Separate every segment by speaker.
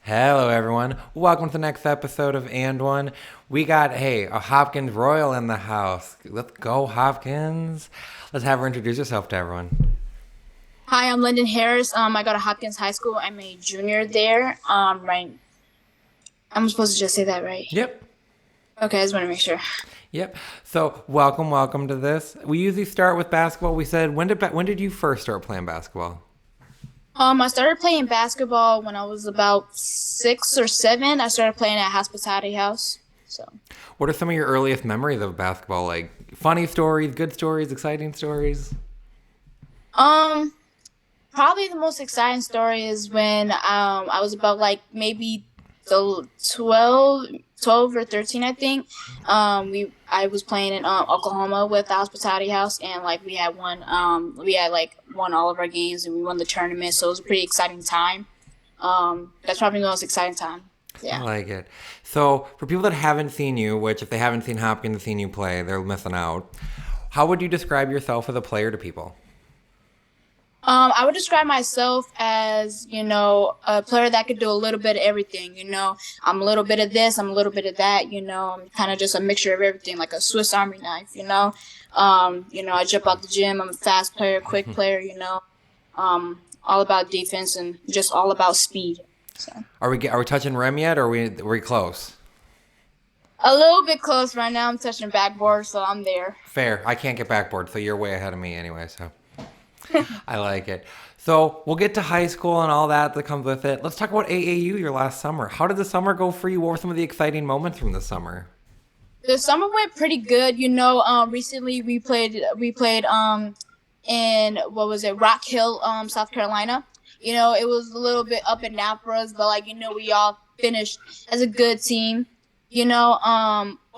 Speaker 1: Hello, everyone. Welcome to the next episode of And One. We got, a Hopkins Royal in the house. Let's go, Hopkins. Let's have her introduce herself to everyone.
Speaker 2: Hi, I'm Lyndon Harris. I go to Hopkins High School. I'm a junior there. Right. I'm supposed to just say that, right?
Speaker 1: Yep.
Speaker 2: Okay, I just want to make sure.
Speaker 1: Yep. So, welcome to this. We usually start with basketball. We said, when did you first start playing basketball?
Speaker 2: I started playing basketball when I was about 6 or 7. I started playing at Hospitality House. So,
Speaker 1: What are some of your earliest memories of basketball? Like funny stories, good stories, exciting stories?
Speaker 2: um, probably the most exciting story is when I was about like maybe the 12 or 13, I think. I was playing in Oklahoma with the Hospitality House, and like we had like won all of our games and we won the tournament, so it was a pretty exciting time. That's probably the most exciting time.
Speaker 1: I
Speaker 2: Yeah.
Speaker 1: like it. So, for people that haven't seen you, which if they haven't seen Hopkins, seen you play, they're missing out. How would you describe yourself as a player to people?
Speaker 2: I would describe myself as, a player that could do a little bit of everything. I'm a little bit of this, I'm a little bit of that. I'm kind of just a mixture of everything, like a Swiss Army knife. I jump out the gym. I'm a fast player, quick player. All about defense and just all about speed. So
Speaker 1: Are we touching rim yet, or are we close?
Speaker 2: a little bit close right now. I'm touching backboard, so I'm there.
Speaker 1: Fair. I can't get backboard, so you're way ahead of me anyway. So I like it. So we'll get to high school and all that comes with it. Let's talk about AAU your last summer. How did the summer go for you? What were some of the exciting moments from the summer?
Speaker 2: The summer went pretty good. Recently we played in what was it, Rock Hill, South Carolina. It was a little bit up and down for us, but we all finished as a good team.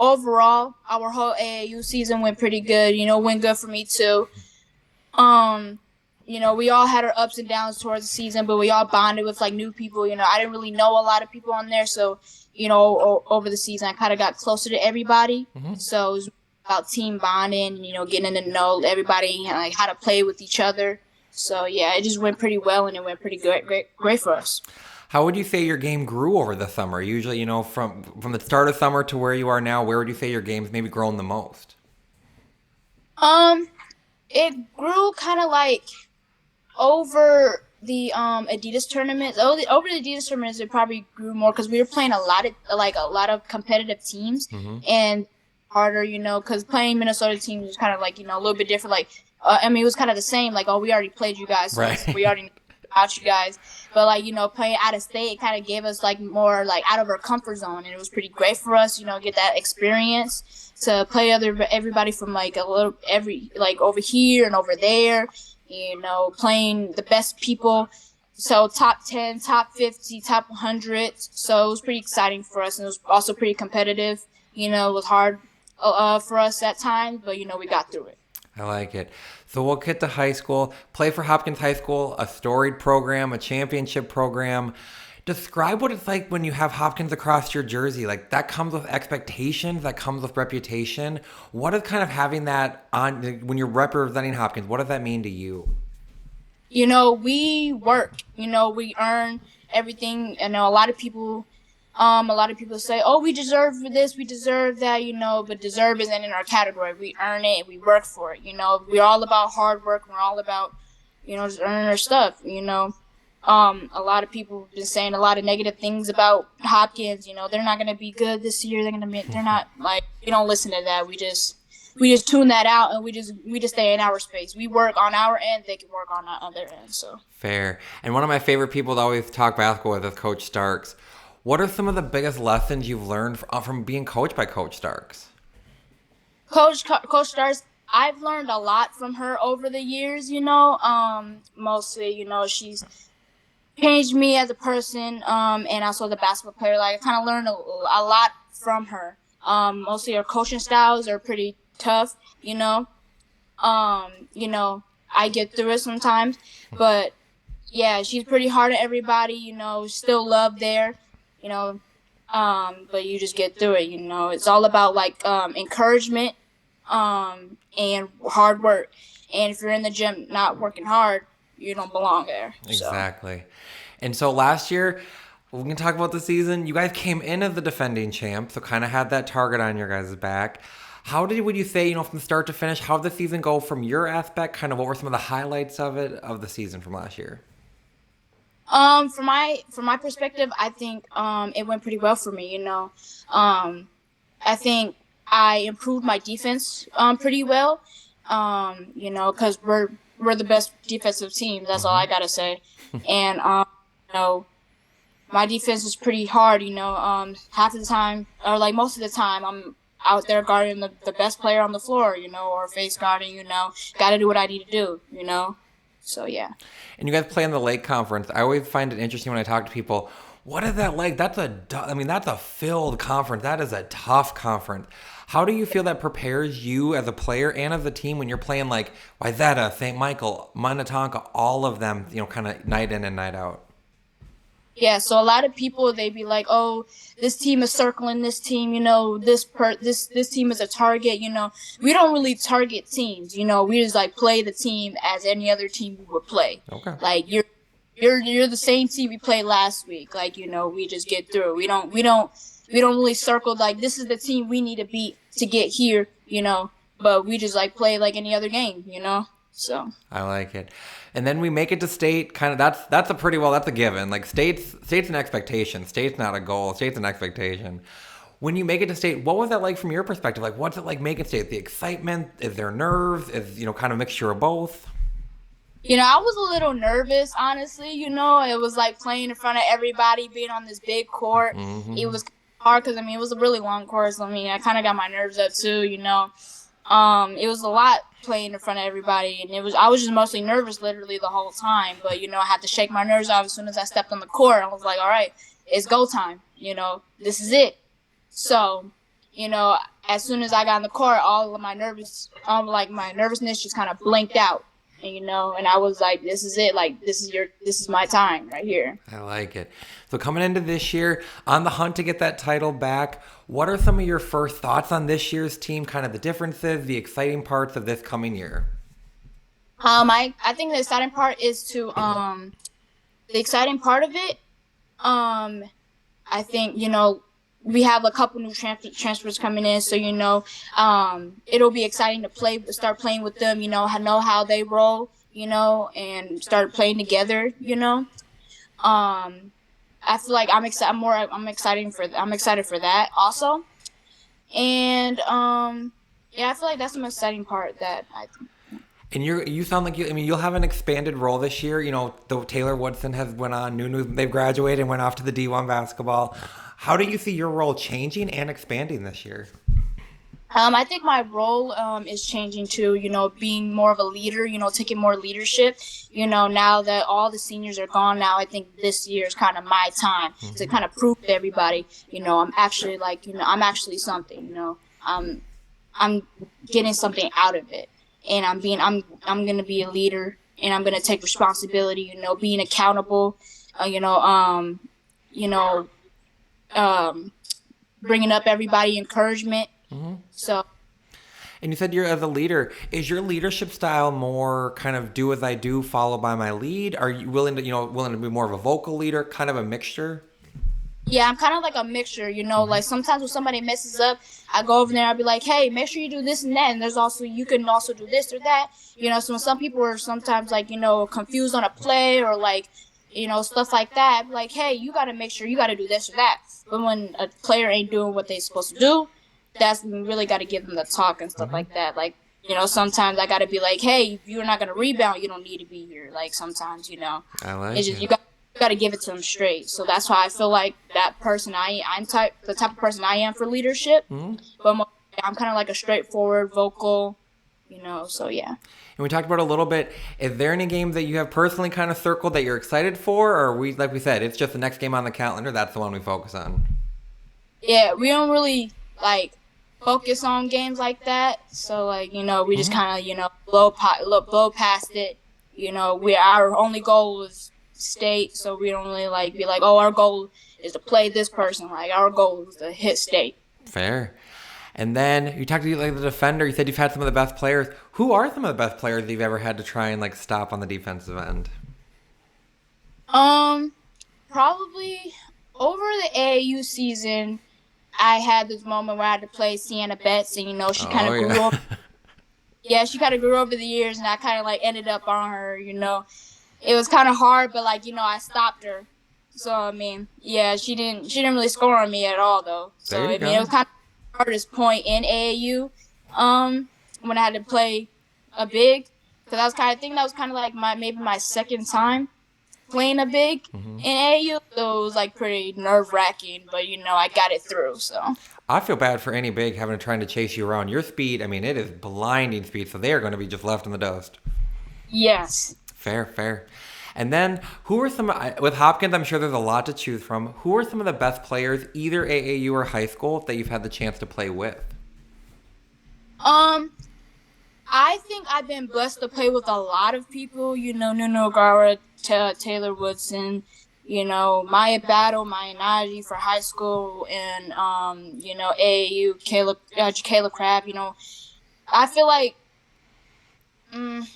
Speaker 2: Overall, our whole AAU season went pretty good. Went good for me too. Um, we all had our ups and downs towards the season, but we all bonded with like new people. I didn't really know a lot of people on there, so over the season, I kind of got closer to everybody. So it was about team bonding, getting to know everybody and like how to play with each other. So yeah, it just went pretty well and it went pretty great for us.
Speaker 1: How would you say your game grew over the summer? Usually, from the start of summer to where you are now, where would you say your game's maybe grown the most?
Speaker 2: Um, it grew kind of like over the Adidas tournaments. Over the Adidas tournaments, it probably grew more because we were playing a lot of competitive teams and harder, because playing Minnesota teams is kind of like a little bit different. Like, it was kind of the same. Like, oh, we already played you guys, so
Speaker 1: Right.
Speaker 2: we already know about you guys. But like playing out of state, it kind of gave us like more like out of our comfort zone, and it was pretty great for us. Get that experience to play everybody from like every like over here and over there, playing the best people. So top 10, top 50, top 100. So it was pretty exciting for us, and it was also pretty competitive. It was hard for us at times, but we got through it.
Speaker 1: I like it. So we'll get to high school, play for Hopkins High School, a storied program, a championship program. Describe what it's like when you have Hopkins across your jersey. Like that comes with expectations, that comes with reputation. What is kind of having that on when you're representing Hopkins? What does that mean to you?
Speaker 2: We work. We earn everything. A lot of people say, "Oh, we deserve this, we deserve that," but deserve isn't in our category. We earn it, we work for it. We're all about hard work. We're all about, just earning our stuff. A lot of people have been saying a lot of negative things about Hopkins. They're not gonna be good this year. They're not like we don't listen to that. We just tune that out and we just stay in our space. We work on our end, they can work on their end. So
Speaker 1: Fair. And one of my favorite people to always talk basketball with is Coach Starks. What are some of the biggest lessons you've learned from being coached by Coach Starks?
Speaker 2: Coach Stars, I've learned a lot from her over the years. Mostly, she's changed me as a person, and also the basketball player. Like I kind of learned a lot from her. Mostly her coaching styles are pretty tough. I get through it sometimes, but yeah, she's pretty hard on everybody. Still love there. You know, but you just get through it. It's all about like encouragement, and hard work. And if you're in the gym not working hard, you don't belong there. So
Speaker 1: Exactly. And so last year, We can talk about the season. You guys came in as the defending champ, so kind of had that target on your guys' back. Would you say, from start to finish, how did the season go from your aspect? Kind of what were some of the highlights of the season from last year?
Speaker 2: From my perspective, I think it went pretty well for me. I think I improved my defense pretty well. Because we're the best defensive team. That's all I gotta say. And you know, my defense is pretty hard. Half of the time, or like most of the time, I'm out there guarding the best player on the floor. Or face guarding. Got to do what I need to do. So yeah.
Speaker 1: And you guys play in the Lake Conference. I always find it interesting when I talk to people. What is that like? That's a filled conference. That is a tough conference. How do you feel that prepares you as a player and as a team when you're playing like Wayzata, St. Michael, Minnetonka, all of them, kind of night in and night out?
Speaker 2: Yeah, so a lot of people, they be like, "Oh, this team is circling this team. This team is a target. We don't really target teams. We just like play the team as any other team we would play.
Speaker 1: Okay.
Speaker 2: Like you're the same team we played last week. Like we just get through. We don't really circle like this is the team we need to beat to get here. But we just like play like any other game. So
Speaker 1: I like it. And then we make it to state. Kind of that's a given. Like state's an expectation. State's not a goal. State's an expectation. When you make it to state, what was that like from your perspective? Like what's it like making state? The excitement? Is there nerves? Is kind of a mixture of both?
Speaker 2: I was a little nervous, honestly. It was like playing in front of everybody, being on this big court.
Speaker 1: Mm-hmm.
Speaker 2: It was hard because it was a really long course. I kind of got my nerves up too. It was a lot playing in front of everybody, and I was just mostly nervous literally the whole time. But I had to shake my nerves off as soon as I stepped on the court. I was like, all right, it's go time. This is it. So, as soon as I got on the court, all of my nervousness just kind of blinked out. And I was like, this is it. Like, this is my time right here.
Speaker 1: I like it. So coming into this year, on the hunt to get that title back, what are some of your first thoughts on this year's team, kind of the differences, the exciting parts of this coming year?
Speaker 2: I think the exciting part is the exciting part of it, I think, we have a couple new transfers coming in, so it'll be exciting to start playing with them. Know how they roll, and start playing together. I feel like I'm excited for that also, and I feel like that's the most exciting part that I think.
Speaker 1: And you sound like you'll have an expanded role this year. Though Taylor Woodson has went on, Nunu, they've graduated and went off to the D1 basketball. How do you see your role changing and expanding this year?
Speaker 2: I think my role is changing too, being more of a leader, taking more leadership. Now that all the seniors are gone now, I think this year is kind of my time to kind of prove to everybody, I'm actually I'm actually something, I'm getting something out of it. And I'm going to be a leader, and I'm going to take responsibility, being accountable, bringing up everybody, encouragement.
Speaker 1: Mm-hmm.
Speaker 2: So.
Speaker 1: And you said you're as a leader. Is your leadership style more kind of do as I do, follow by my lead? Are you willing to be more of a vocal leader, kind of a mixture?
Speaker 2: Yeah, I'm kind of like a mixture, like sometimes when somebody messes up, I go over there and I'll be like, hey, make sure you do this and that. And you can also do this or that. So when some people are sometimes like, confused on a play or like, stuff like that, like, hey, you got to make sure you got to do this or that. But when a player ain't doing what they're supposed to do, that's when we really got to give them the talk and stuff like that. Like, sometimes I got to be like, hey, if you're not going to rebound, you don't need to be here. Like sometimes,
Speaker 1: I like
Speaker 2: it's just,
Speaker 1: it.
Speaker 2: you got to give it to them straight. So that's why I feel like that person I'm the type of person I am for leadership.
Speaker 1: Mm-hmm.
Speaker 2: But I'm kind of like a straightforward, vocal, so yeah.
Speaker 1: And we talked about a little bit, is there any game that you have personally kind of circled that you're excited for? Or like we said, it's just the next game on the calendar, that's the one we focus on? Yeah,
Speaker 2: we don't really like focus on games like that. So like, we just kind of, blow past it. Our only goal is state, so we don't really like be like, oh, our goal is to play this person. Like our goal is to hit state.
Speaker 1: Fair. And then you talked to like the defender. You said you've had some of the best players. Who are some of the best players that you've ever had to try and like stop on the defensive end?
Speaker 2: Probably over the AAU season, I had this moment where I had to play Sienna Betts, and she kind
Speaker 1: Oh
Speaker 2: of grew
Speaker 1: yeah.
Speaker 2: up. Yeah, she kind of grew over the years, and I kind of like ended up on her. It was kind of hard, but I stopped her. So I mean, yeah, she didn't really score on me at all though.
Speaker 1: There
Speaker 2: So
Speaker 1: you
Speaker 2: I mean, it was
Speaker 1: go.
Speaker 2: kind of the hardest point in AAU, when I had to play a big, because I think that was kind of like maybe my second time playing a big
Speaker 1: Hmm.
Speaker 2: in AAU. So it was like pretty nerve wracking, but I got it through. So
Speaker 1: I feel bad for any big having to trying to chase you around. Your speed, I mean, it is blinding speed, so they are going to be just left in the dust.
Speaker 2: yes.
Speaker 1: Fair, fair. And then, who are with Hopkins? I'm sure there's a lot to choose from. Who are some of the best players, either AAU or high school, that you've had the chance to play with?
Speaker 2: Um, I think I've been blessed to play with a lot of people. Nuno Gara, Taylor Woodson, Maya Battle, Maya Naji for high school, and AAU, Kayla Crab. I feel like mm,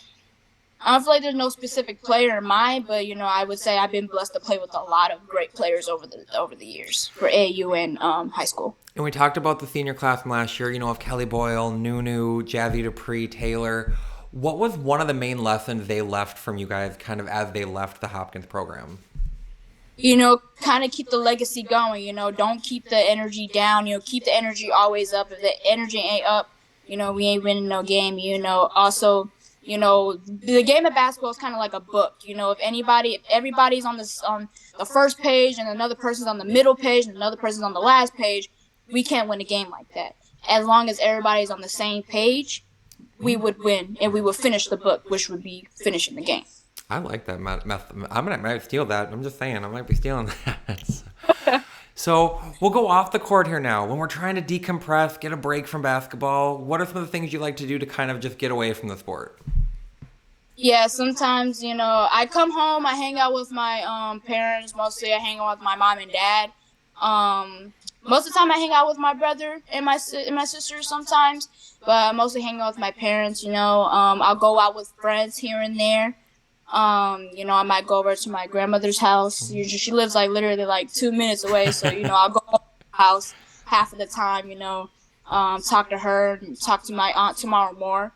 Speaker 2: I don't feel like there's no specific player in mind, but I would say I've been blessed to play with a lot of great players over the years for AAU and high school.
Speaker 1: And we talked about the senior class from last year, of Kelly Boyle, Nunu, Jazzy Dupree, Taylor. What was one of the main lessons they left from you guys kind of as they left the Hopkins program?
Speaker 2: Kind of keep the legacy going. Don't keep the energy down. Keep the energy always up. If the energy ain't up, we ain't winning no game. Also, the game of basketball is kind of like a book. If everybody's on the first page and another person's on the middle page and another person's on the last page, we can't win a game like that. As long as everybody's on the same page, we would win and we would finish the book, which would be finishing the game.
Speaker 1: I like that method. Might steal that. I'm just saying, I might be stealing that. So we'll go off the court here now. When we're trying to decompress, get a break from basketball, what are some of the things you like to do to kind of just get away from the sport?
Speaker 2: Yeah, sometimes I come home, I hang out with my parents. Mostly, I hang out with my mom and dad. Most of the time, I hang out with my brother and my sister sometimes, but I mostly hang out with my parents. I'll go out with friends here and there. I might go over to my grandmother's house. Usually, she lives like literally like 2 minutes away, so I'll go to her house half of the time. Talk to her and talk to my aunt tomorrow more.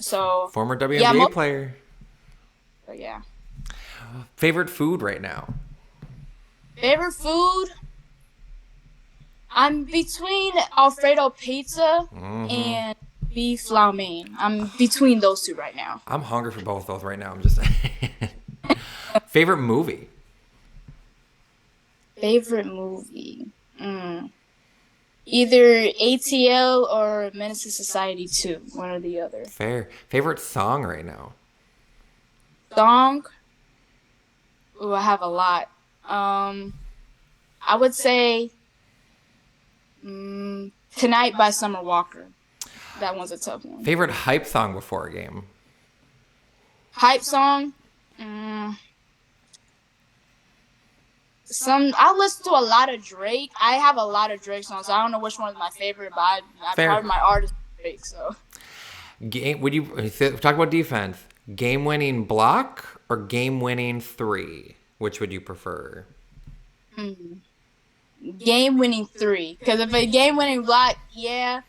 Speaker 2: So
Speaker 1: Former
Speaker 2: yeah,
Speaker 1: WNBA player.
Speaker 2: but yeah.
Speaker 1: Favorite food right now?
Speaker 2: Favorite food? I'm between Alfredo pizza and beef lau mein. I'm between those two right now.
Speaker 1: I'm hungry for both those right now. I'm just saying. Favorite movie?
Speaker 2: Favorite movie? Either ATL or Menace to Society 2, one or the other.
Speaker 1: Fair. Favorite song right now?
Speaker 2: Song? Ooh, I have a lot. I would say Tonight by Summer Walker. That one's a tough one.
Speaker 1: Favorite hype song before a game?
Speaker 2: Hype song? I listen to a lot of Drake. I have a lot of Drake songs. So I don't know which one is my favorite, but I probably my artist is Drake. So
Speaker 1: Would you talk about defense? Game-winning block or game-winning three? Which would you prefer?
Speaker 2: game-winning three. Because if a game-winning block, yeah,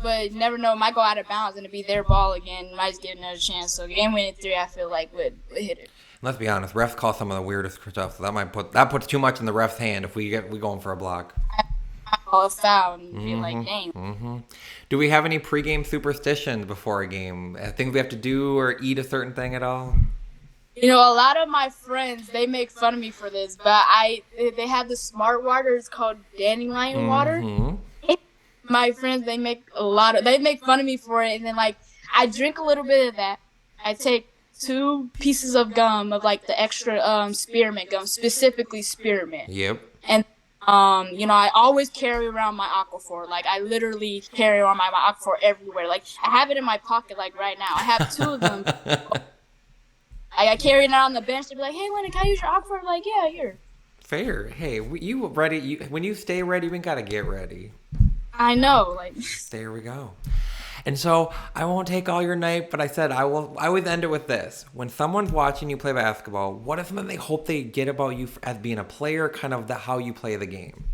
Speaker 2: but never know, might go out of bounds and it'd be their ball again. Might just get another chance. So game-winning three, I feel like would hit it.
Speaker 1: Let's be honest, refs call some of the weirdest stuff, so puts too much in the ref's hand if we going for a block.
Speaker 2: I call a foul and feel like, dang.
Speaker 1: Do we have any pregame superstitions before a game? Things we have to do or eat a certain thing at all?
Speaker 2: A lot of my friends, they make fun of me for this, but they have the smart water. It's called dandelion water. My friends, they make fun of me for it, and then I drink a little bit of that. I take 2 pieces of gum of the extra spearmint gum, specifically spearmint.
Speaker 1: Yep.
Speaker 2: And I always carry around my Aquaphor. I literally carry around my Aquaphor everywhere. I have it in my pocket right now. I have 2 of them. I carry it out on the bench. They'd be like, "Hey, Lennon, can I use your Aquaphor?" I'm like, "Yeah, here."
Speaker 1: Fair. Hey, you ready? When you stay ready, we gotta get ready.
Speaker 2: I know.
Speaker 1: There we go. And so I won't take all your night, but I said I will. I always end it with this: when someone's watching you play basketball, what is something they hope they get about you as being a player, kind of how you play the game?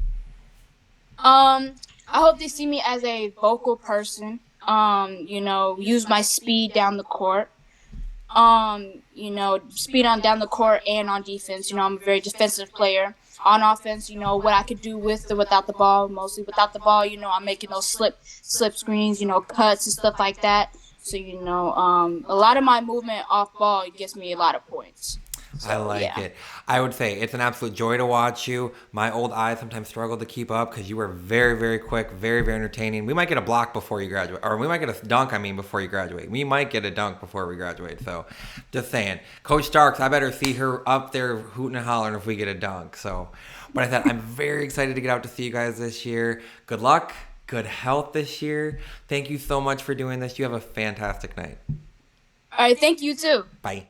Speaker 2: I hope they see me as a vocal person. Use my speed down the court. Speed on down the court and on defense. I'm a very defensive player. On offense, what I could do with or without the ball. Mostly without the ball, I'm making those slip screens, cuts and stuff like that. So a lot of my movement off ball gets me a lot of points.
Speaker 1: I
Speaker 2: So
Speaker 1: like
Speaker 2: yeah.
Speaker 1: it. I would say it's an absolute joy to watch you. My old eyes sometimes struggle to keep up because you were very, very quick, very, very entertaining. We might get a block before you graduate, or we might get a dunk, before you graduate. We might get a dunk before we graduate. So just saying. Coach Starks, I better see her up there hooting and hollering if we get a dunk. So, but I said, I'm very excited to get out to see you guys this year. Good luck, good health this year. Thank you so much for doing this. You have a fantastic night.
Speaker 2: All right. Thank you too.
Speaker 1: Bye.